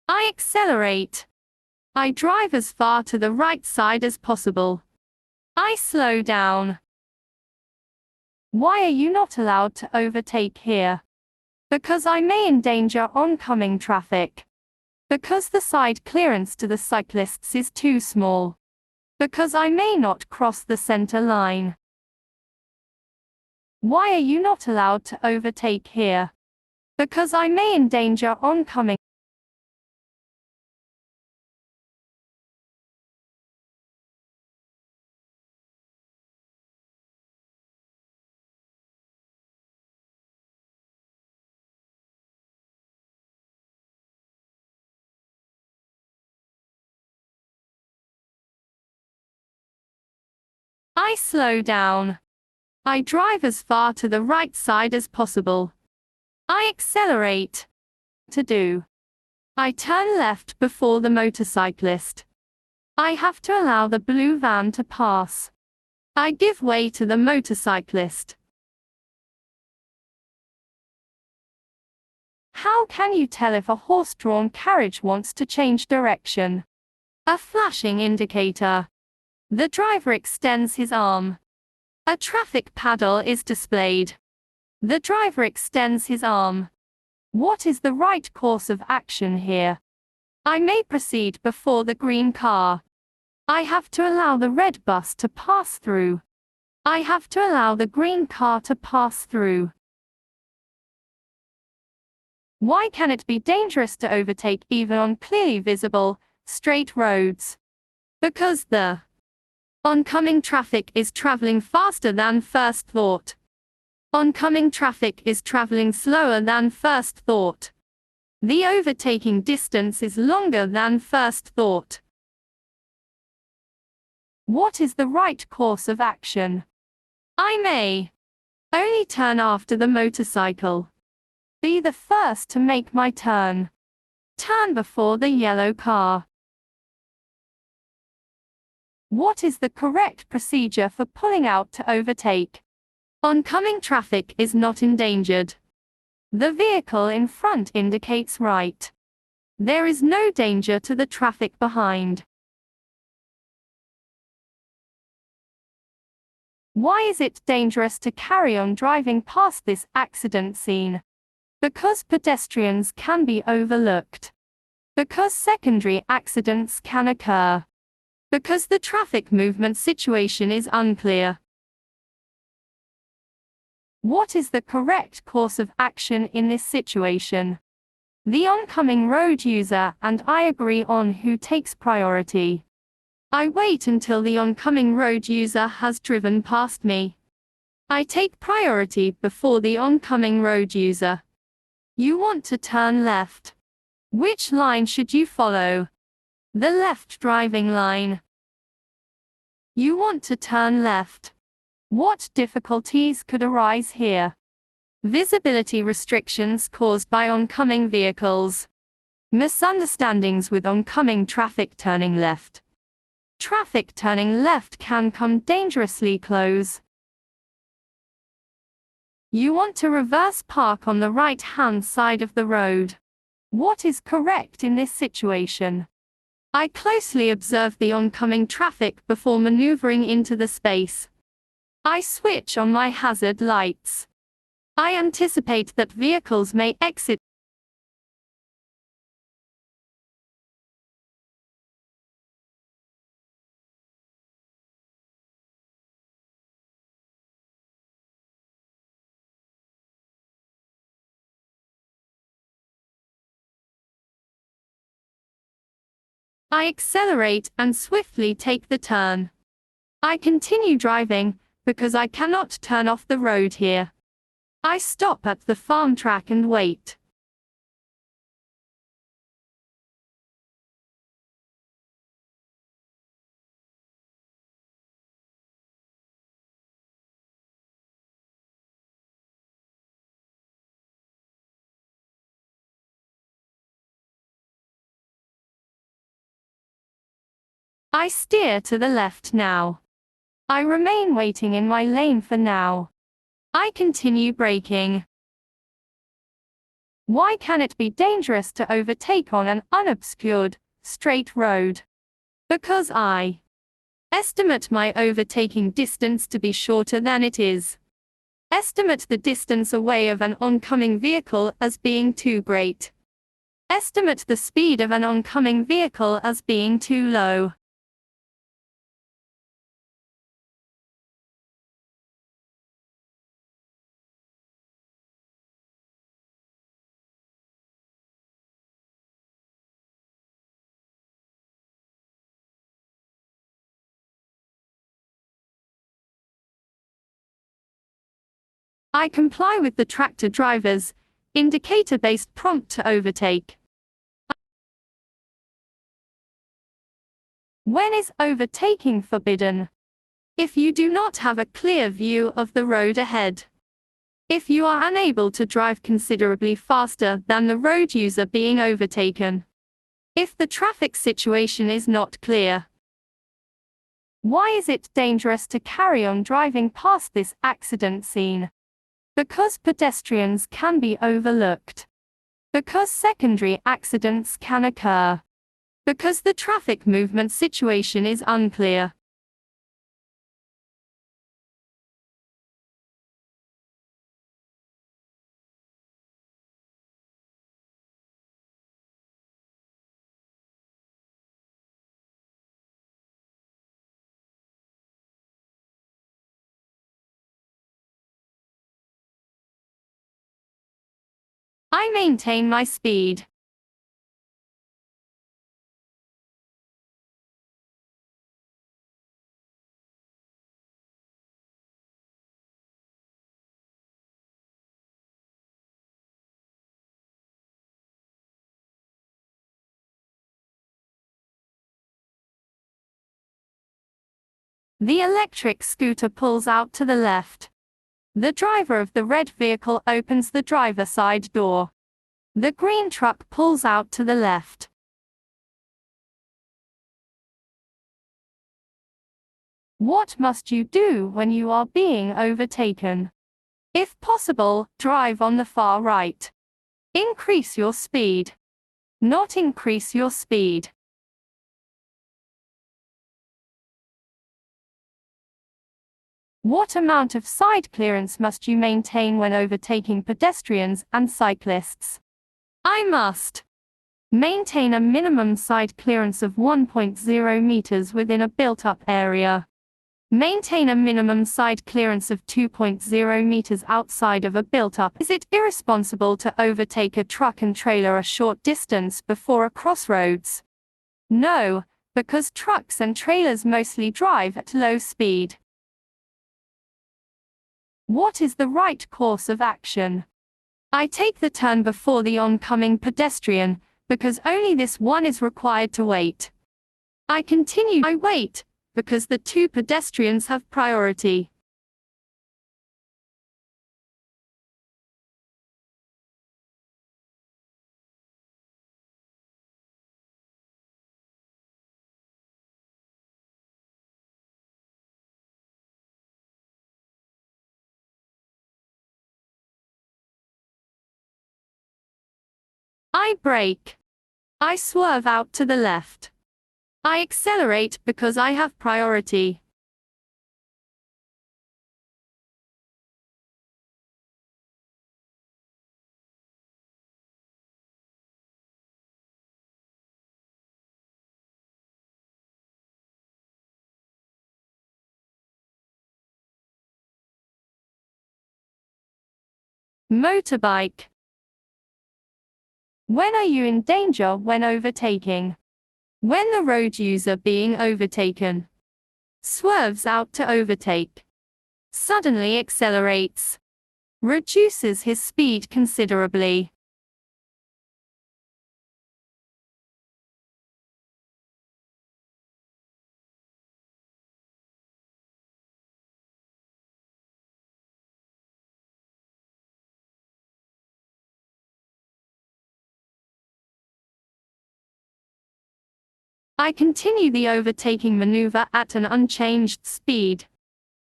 I accelerate. I drive as far to the right side as possible. I slow down. Why are you not allowed to overtake here? Because I may endanger oncoming traffic. Because the side clearance to the cyclists is too small. Because I may not cross the center line. Why are you not allowed to overtake here? Because I may endanger oncoming. I slow down. I drive as far to the right side as possible. I accelerate. To do. I turn left before the motorcyclist. I have to allow the blue van to pass. I give way to the motorcyclist. How can you tell if a horse-drawn carriage wants to change direction? A flashing indicator. The driver extends his arm. A traffic paddle is displayed. The driver extends his arm. What is the right course of action here? I may proceed before the green car. I have to allow the red bus to pass through. I have to allow the green car to pass through. Why can it be dangerous to overtake even on clearly visible, straight roads? Because the oncoming traffic is traveling faster than first thought. Oncoming traffic is traveling slower than first thought. The overtaking distance is longer than first thought. What is the right course of action? I may only turn after the motorcycle. Be the first to make my turn. Turn before the yellow car. What is the correct procedure for pulling out to overtake? Oncoming traffic is not endangered. The vehicle in front indicates right. There is no danger to the traffic behind. Why is it dangerous to carry on driving past this accident scene? Because pedestrians can be overlooked. Because secondary accidents can occur. Because the traffic movement situation is unclear. What is the correct course of action in this situation? The oncoming road user and I agree on who takes priority. I wait until the oncoming road user has driven past me. I take priority before the oncoming road user. You want to turn left. Which line should you follow? The left driving line. You want to turn left. What difficulties could arise here? Visibility restrictions caused by oncoming vehicles. Misunderstandings with oncoming traffic turning left. Traffic turning left can come dangerously close. You want to reverse park on the right-hand side of the road. What is correct in this situation? I closely observe the oncoming traffic before maneuvering into the space. I switch on my hazard lights. I anticipate that vehicles may exit. I accelerate and swiftly take the turn. I continue driving, because I cannot turn off the road here. I stop at the farm track and wait. I steer to the left now. I remain waiting in my lane for now. I continue braking. Why can it be dangerous to overtake on an unobscured, straight road? Because I estimate my overtaking distance to be shorter than it is. Estimate the distance away of an oncoming vehicle as being too great. Estimate the speed of an oncoming vehicle as being too low. I comply with the tractor driver's indicator-based prompt to overtake. When is overtaking forbidden? If you do not have a clear view of the road ahead. If you are unable to drive considerably faster than the road user being overtaken. If the traffic situation is not clear. Why is it dangerous to carry on driving past this accident scene? Because pedestrians can be overlooked. Because secondary accidents can occur. Because the traffic movement situation is unclear. I maintain my speed. The electric scooter pulls out to the left. The driver of the red vehicle opens the driver's side door. The green truck pulls out to the left. What must you do when you are being overtaken? If possible, drive on the far right. Increase your speed. Not increase your speed. What amount of side clearance must you maintain when overtaking pedestrians and cyclists? I must maintain a minimum side clearance of 1.0 meters within a built-up area. Maintain a minimum side clearance of 2.0 meters outside of a built-up. Is it irresponsible to overtake a truck and trailer a short distance before a crossroads? No, because trucks and trailers mostly drive at low speed. What is the right course of action? I take the turn before the oncoming pedestrian, because only this one is required to wait. I wait, because the two pedestrians have priority. I brake. I swerve out to the left. I accelerate because I have priority. Motorbike. When are you in danger when overtaking? When the road user being overtaken swerves out to overtake, suddenly accelerates, reduces his speed considerably. I continue the overtaking maneuver at an unchanged speed.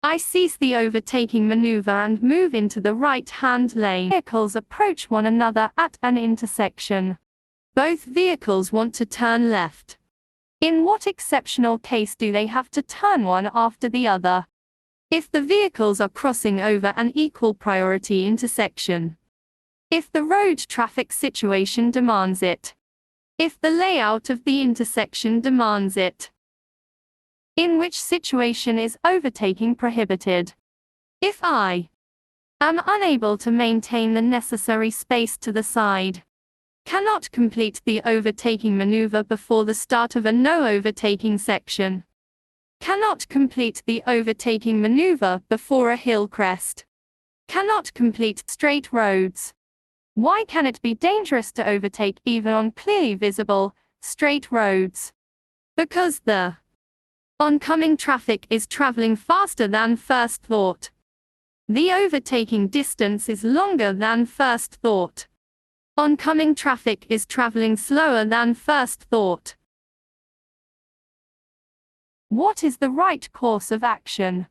I seize the overtaking maneuver and move into the right-hand lane. Vehicles approach one another at an intersection. Both vehicles want to turn left. In what exceptional case do they have to turn one after the other? If the vehicles are crossing over an equal priority intersection. If the road traffic situation demands it. If the layout of the intersection demands it. In which situation is overtaking prohibited? If I am unable to maintain the necessary space to the side, cannot complete the overtaking maneuver before the start of a no overtaking section, cannot complete the overtaking maneuver before a hill crest, cannot complete straight roads. Why can it be dangerous to overtake even on clearly visible, straight roads? Because the oncoming traffic is traveling faster than first thought. The overtaking distance is longer than first thought. Oncoming traffic is traveling slower than first thought. What is the right course of action?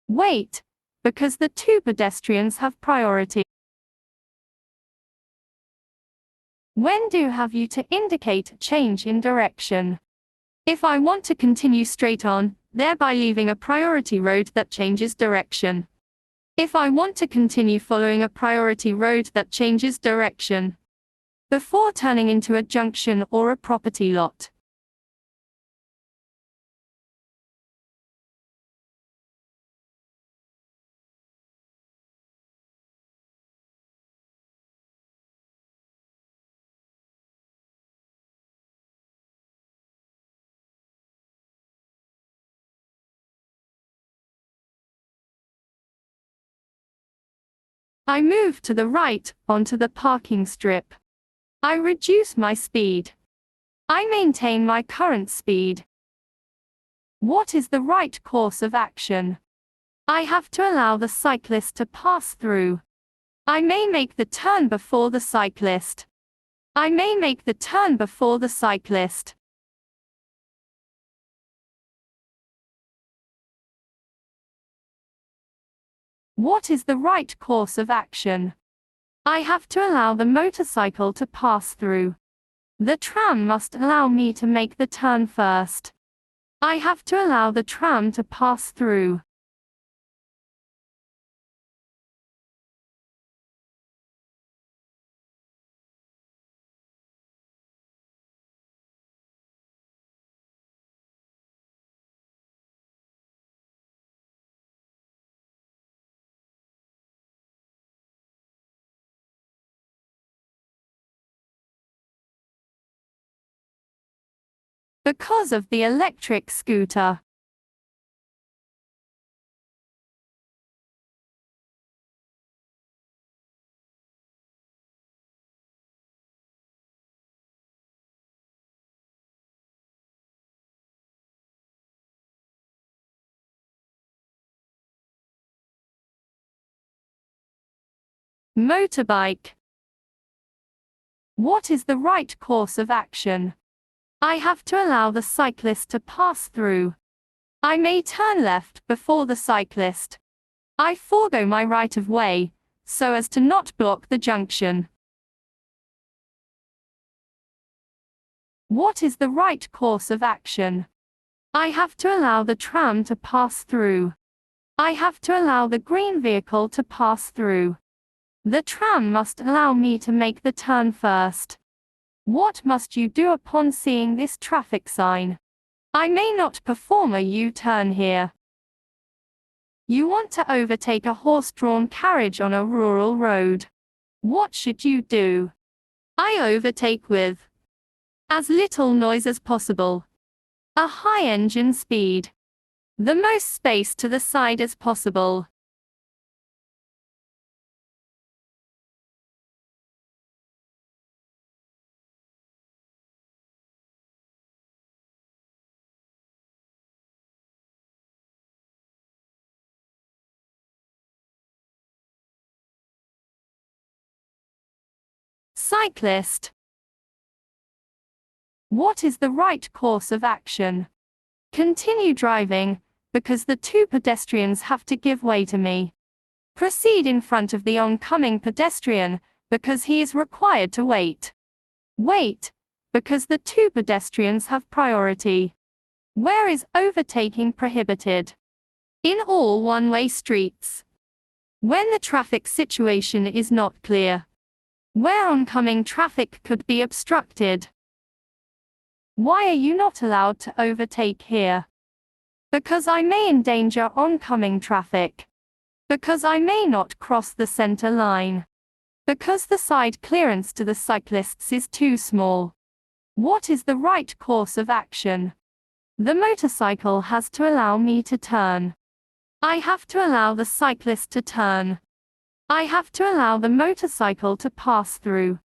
Wait, because the two pedestrians have priority. When do have you to indicate a change in direction? If I want to continue straight on, thereby leaving a priority road that changes direction. If I want to continue following a priority road that changes direction. Before turning into a junction or a property lot. I move to the right, onto the parking strip. I reduce my speed. I maintain my current speed. What is the right course of action? I have to allow the cyclist to pass through. I may make the turn before the cyclist. I may make the turn before the cyclist. What is the right course of action? I have to allow the motorcycle to pass through. The tram must allow me to make the turn first. I have to allow the tram to pass through. Because of the electric scooter. Motorbike. What is the right course of action? I have to allow the cyclist to pass through. I may turn left before the cyclist. I forego my right of way, so as to not block the junction. What is the right course of action? I have to allow the tram to pass through. I have to allow the green vehicle to pass through. The tram must allow me to make the turn first. What must you do upon seeing this traffic sign? I may not perform a U-turn here. You want to overtake a horse-drawn carriage on a rural road. What should you do? I overtake with as little noise as possible. A high engine speed. The most space to the side as possible. Cyclist. What is the right course of action? Continue driving, because the two pedestrians have to give way to me. Proceed in front of the oncoming pedestrian, because he is required to wait. Wait, because the two pedestrians have priority. Where is overtaking prohibited? In all one-way streets. When the traffic situation is not clear. Where oncoming traffic could be obstructed. Why are you not allowed to overtake here? Because I may endanger oncoming traffic. Because I may not cross the center line. Because the side clearance to the cyclists is too small. What is the right course of action? The motorcycle has to allow me to turn. I have to allow the cyclist to turn. I have to allow the motorcycle to pass through.